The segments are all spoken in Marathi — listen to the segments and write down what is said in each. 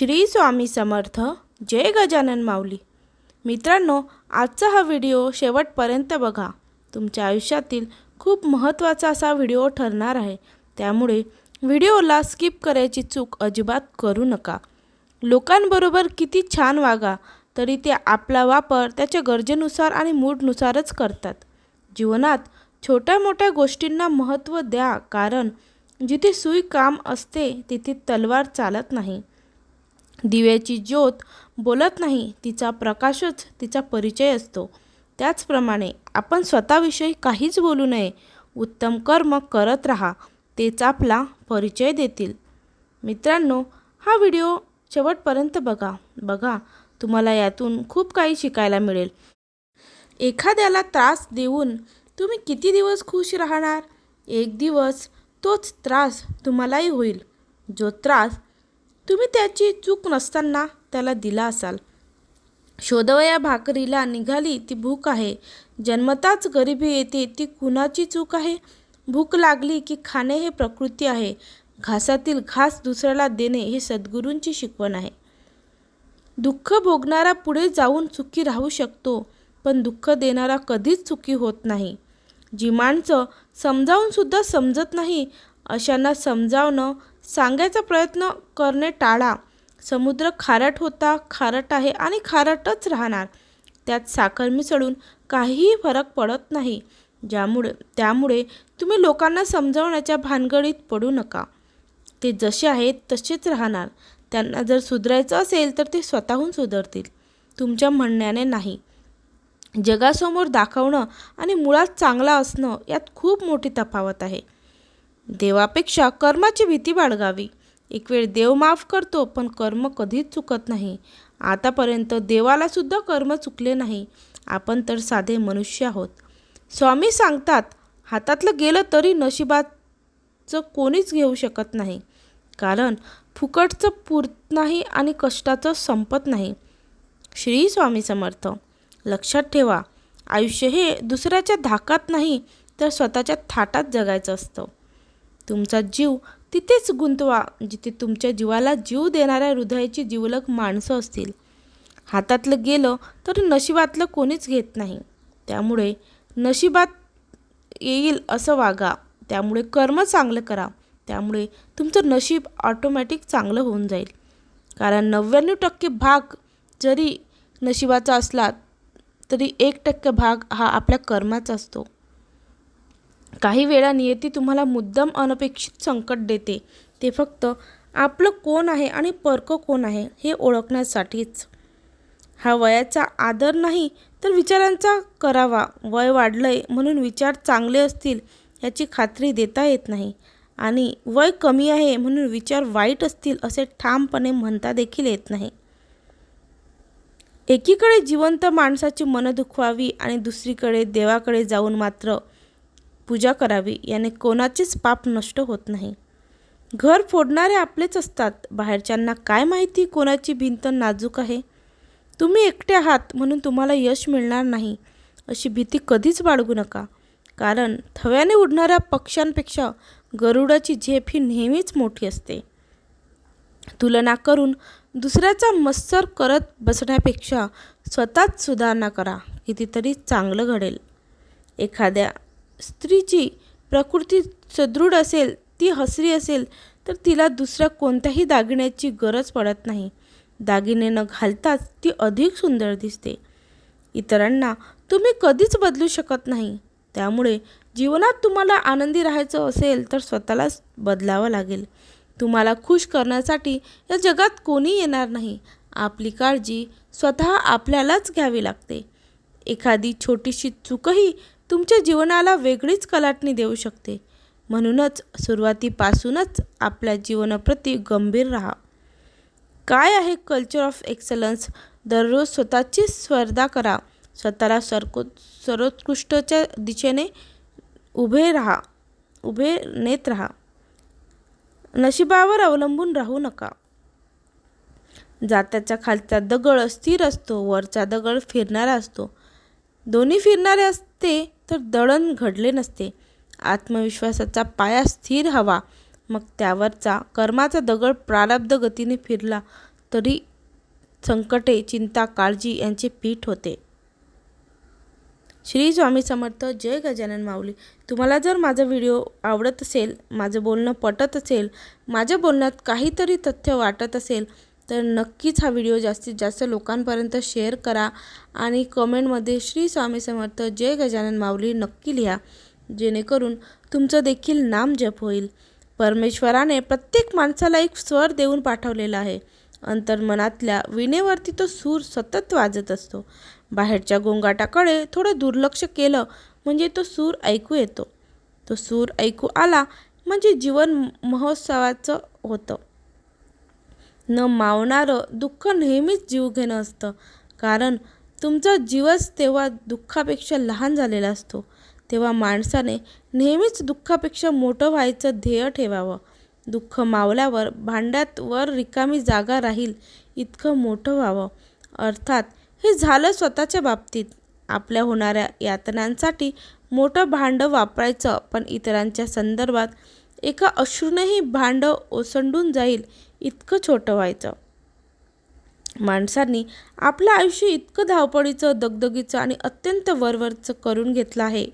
श्री स्वामी समर्थ. जय गजानन माऊली. मित्रांनो, आजचा हा व्हिडिओ शेवटपर्यंत बघा. तुमच्या आयुष्यातील खूप महत्त्वाचा असा व्हिडिओ ठरणार आहे. त्यामुळे व्हिडिओला स्किप करायची चूक अजिबात करू नका. लोकांबरोबर किती छान वागा तरी ते आपला वापर त्याच्या गरजेनुसार आणि मूडनुसारच करतात. जीवनात छोट्या मोठ्या गोष्टींना महत्त्व द्या, कारण जिथे सुई काम असते तिथे तलवार चालत नाही. दिव्याची ज्योत बोलत नाही, तिचा प्रकाशच तिचा परिचय असतो. त्याचप्रमाणे आपण स्वतःविषयी काहीच बोलू नये. उत्तम कर्म करत राहा, तेच आपला परिचय देतील. मित्रांनो, हा व्हिडिओ शेवटपर्यंत बघा. तुम्हाला यातून खूप काही शिकायला मिळेल. एखाद्याला त्रास देऊन तुम्ही किती दिवस खुश राहणार? एक दिवस तोच त्रास तुम्हालाही होईल. जो त्रास तुम्ही त्याची चूक नसताना त्याला दिला असाल. शोधवया भाकरीला निघाली ती भूक आहे. जन्मताच गरिबी येते ती कुणाची चूक आहे? भूक लागली की खाणे हे प्रकृती आहे. घासातील घास दुसऱ्याला देणे हे सद्गुरूंची शिकवण आहे. दुःख भोगणारा पुढे जाऊन सुखी राहू शकतो, पण दुःख देणारा कधीच सुखी होत नाही. जी माणसं समजावून सुद्धा समजत नाही, अशांना समजावणं सांगायचा प्रयत्न करणे टाळा. समुद्र खारट होता, खारट आहे आणि खारटच राहणार. त्यात साखर मिसळून काहीही फरक पडत नाही. त्यामुळे तुम्ही लोकांना समजावण्याच्या भानगडीत पडू नका. ते जसे आहेत तसेच राहणार. त्यांना जर सुधारायचं असेल तर ते स्वतःहून सुधारतील, तुमच्या म्हणण्याने नाही. जगासमोर दाखवणं आणि मुळात चांगला असणं यात खूप मोठी तफावत आहे. देवापेक्षा कर्माची भीती बाळगावी. एक वेळ देव माफ करतो, पण कर्म कधीच चुकत नाही. आतापर्यंत देवाला सुद्धा कर्म चुकले नाही. आपण तर साधे मनुष्य आहोत. स्वामी सांगतात, हातातलं गेलं तरी नशिबाचं कोणीच घेऊ शकत नाही. कारण फुकटचं पुरत नाही आणि कष्टाचं संपत नाही. श्री स्वामी समर्थ. लक्षात ठेवा, आयुष्य हे दुसऱ्याच्या धाकात नाही तर स्वतःच्या थाटात जगायचं असतं. तुमचा जीव तिथेच गुंतवा जिथे तुमच्या जीवाला जीव देणाऱ्या हृदयाची जिवलग माणसं असतील. हातातलं गेलं तर नशिबातलं कोणीच घेत नाही. त्यामुळे नशिबात येईल असं वागा. त्यामुळे कर्म चांगलं करा. त्यामुळे तुमचं नशीब ऑटोमॅटिक चांगलं होऊन जाईल. कारण 99% भाग जरी नशिबाचा असला तरी 1% भाग हा आपल्या कर्माचा असतो. काही वेळा नियती तुम्हाला मुद्दाम अनपेक्षित संकट देते. ते फक्त आपलं कोण आहे आणि परकं कोण आहे हे ओळखण्यासाठीच. हा वयाचा आदर नाही तर विचारांचा करावा. वय वाढलंय म्हणून विचार चांगले असतील याची खात्री देता येत नाही, आणि वय कमी आहे म्हणून विचार वाईट असतील असे ठामपणे म्हणता देखील येत नाही. एकीकडे जिवंत माणसाची मनं दुखवावी आणि दुसरीकडे देवाकडे जाऊन मात्र पूजा करावी, याने कोणाचेच पाप नष्ट होत नाही. घर फोडणारे आपलेच असतात. बाहेरच्यांना काय माहिती कोणाची भिंत नाजूक आहे. तुम्ही एकटे आहात म्हणून तुम्हाला यश मिळणार नाही अशी भीती कधीच बाळगू नका. कारण थव्याने उडणाऱ्या पक्ष्यांपेक्षा गरुडाची झेप ही नेहमीच मोठी असते. तुलना करून दुसऱ्याचा मत्सर करत बसण्यापेक्षा स्वतःच सुधारणा करा, कितीतरी चांगलं घडेल. एखाद्या स्त्रीची प्रकृती सदृढ असेल, ती हसरी असेल तर तिला दुसऱ्या कोणत्याही दागिन्याची गरज पडत नाही. दागिने न घालताच ती अधिक सुंदर दिसते. इतरांना तुम्ही कधीच बदलू शकत नाही. त्यामुळे जीवनात तुम्हाला आनंदी राहायचं असेल तर स्वतःलाच बदलावं लागेल. तुम्हाला खुश करण्यासाठी या जगात कोणी येणार नाही. आपली काळजी स्वतः आपल्यालाच घ्यावी लागते. एखादी छोटीशी चूकही तुमच्या जीवनाला वेगळीच कलाटणी देऊ शकते. म्हणूनच सुरुवातीपासूनच आपल्या जीवनाप्रती गंभीर राहा. काय आहे कल्चर ऑफ एक्सलन्स? दररोज स्वतःची स्पर्धा करा. स्वतःला सर्वोत्कृष्टच्या दिशेने उभे नेत राहा. नशिबावर अवलंबून राहू नका. जात्याचा खालचा दगड स्थिर असतो, वरचा दगड फिरणारा असतो. दोन्ही फिरणारे असते तर दळण घडले नसते. आत्मविश्वासाचा पाया स्थिर हवा, मग त्यावरचा कर्माचा दगड प्रारब्ध गतीने फिरला तरी संकटे, चिंता, काळजी यांचे पीठ होते. श्री स्वामी समर्थ. जय गजानन माऊली. तुम्हाला जर माझा व्हिडिओ आवडत असेल, माझं बोलणं पटत असेल, माझ्या बोलण्यात काहीतरी तथ्य वाटत असेल तर नक्कीच हा व्हिडिओ जास्तीत जास्त लोकांपर्यंत शेअर करा आणि कमेंटमध्ये श्री स्वामी समर्थ जय गजानन माऊली नक्की लिहा, जेणेकरून तुमचं देखील नाम जप होईल. परमेश्वराने प्रत्येक माणसाला एक स्वर देऊन पाठवलेला आहे. अंतर्मनातल्या विणेवरती तो सूर सतत वाजत असतो. बाहेरच्या गोंगाटाकडे थोडं दुर्लक्ष केलं म्हणजे तो सूर ऐकू येतो. तो सूर ऐकू आला म्हणजे जीवन महोत्सवाचं होतं. न मावणारं दुःख नेहमीच जीवघेणं असतं, कारण तुमचा जीवच तेव्हा दुःखापेक्षा लहान झालेला असतो. तेव्हा माणसाने नेहमीच दुःखापेक्षा मोठं व्हायचं ध्येय ठेवावं. दुःख मावल्यावर भांड्यात वर रिकामी जागा राहील इतकं मोठं व्हावं. अर्थात हे झालं स्वतःच्या बाबतीत. आपल्या होणाऱ्या यातनांसाठी मोठं भांडं वापरायचं, पण इतरांच्या संदर्भात एका अश्रूनेही भांडं ओसंडून जाईल इतकं छोटं व्हायचं. माणसांनी आपलं आयुष्य इतकं धावपळीचं, दगदगीचं आणि अत्यंत वरवरचं करून घेतलं आहे.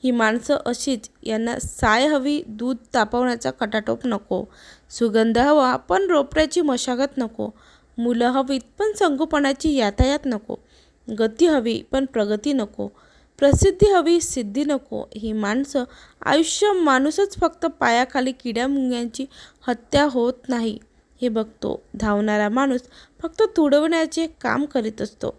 ही माणसं अशीच. यांना साय हवी, दूध तापवण्याचा खटाटोप नको, सुगंध हवा पण रोपड्याची मशागत नको, मुलं हवीत पण संगोपनाची यातायात नको, गती हवी पण प्रगती नको, प्रसिद्धी हवी सिद्धी नको. ही माणसं आयुष्य माणूसच फक्त पायाखाली किड्यामुंग्यांची हत्या होत नाही हे बघतो. धावणारा माणूस फक्त तुडवण्याचे काम करीत असतो.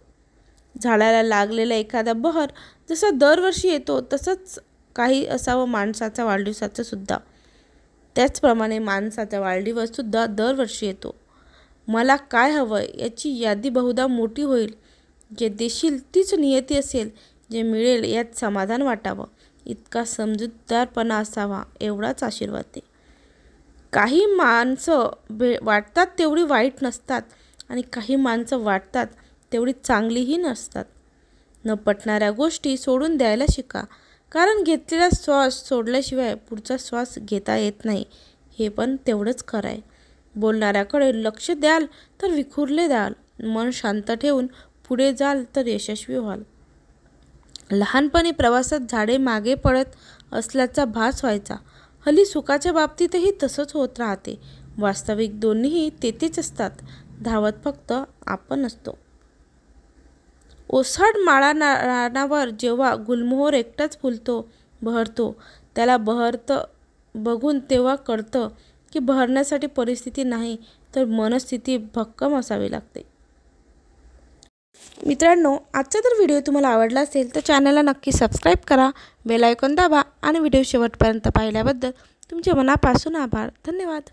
झाडाला लागलेला एखादा बहर जसा दरवर्षी येतो तसंच काही असावं माणसाचा वाढदिवसाचं सुद्धा. त्याचप्रमाणे माणसाचा वाढदिवससुद्धा दरवर्षी येतो. मला काय हवं याची यादी बहुधा मोठी होईल. जे देशील तीच नियती असेल, जे मिळेल यात समाधान वाटावं इतका समजूतदारपणा असावा एवढाच आशीर्वाद दे. काही माणसं वाटतात तेवढी वाईट नसतात आणि काही माणसं वाटतात तेवढी चांगलीही नसतात. न पटणाऱ्या गोष्टी सोडून द्यायला शिका, कारण घेतलेला श्वास सोडल्याशिवाय पुढचा श्वास घेता येत नाही हे पण तेवढंच खरं आहे. बोलणाऱ्याकडे लक्ष द्याल तर विखुरले द्याल, मन शांत ठेवून पुढे जाल तर यशस्वी व्हाल. लहानपणी प्रवासात झाडे मागे पडत असल्याचा भास व्हायचा. हल्ली सुखाच्या बाबतीतही तसंच होत राहते. वास्तविक दोन्हीही तेथेच असतात, धावत फक्त आपण असतो. ओसाड रानावर जेव्हा गुलमोहर एकटाच फुलतो, बहरतो, त्याला बहरतं बघून तेव्हा कळतं की बहरण्यासाठी परिस्थिती नाही तर मनस्थिती भक्कम असावी लागते. मित्रांनो, आजचा जर व्हिडिओ तुम्हाला आवडला असेल तर चॅनलला नक्की सबस्क्राईब करा, बेल आयकॉन दाबा आणि व्हिडिओ शेवटपर्यंत पाहिल्याबद्दल तुमचे मनापासून आभार. धन्यवाद.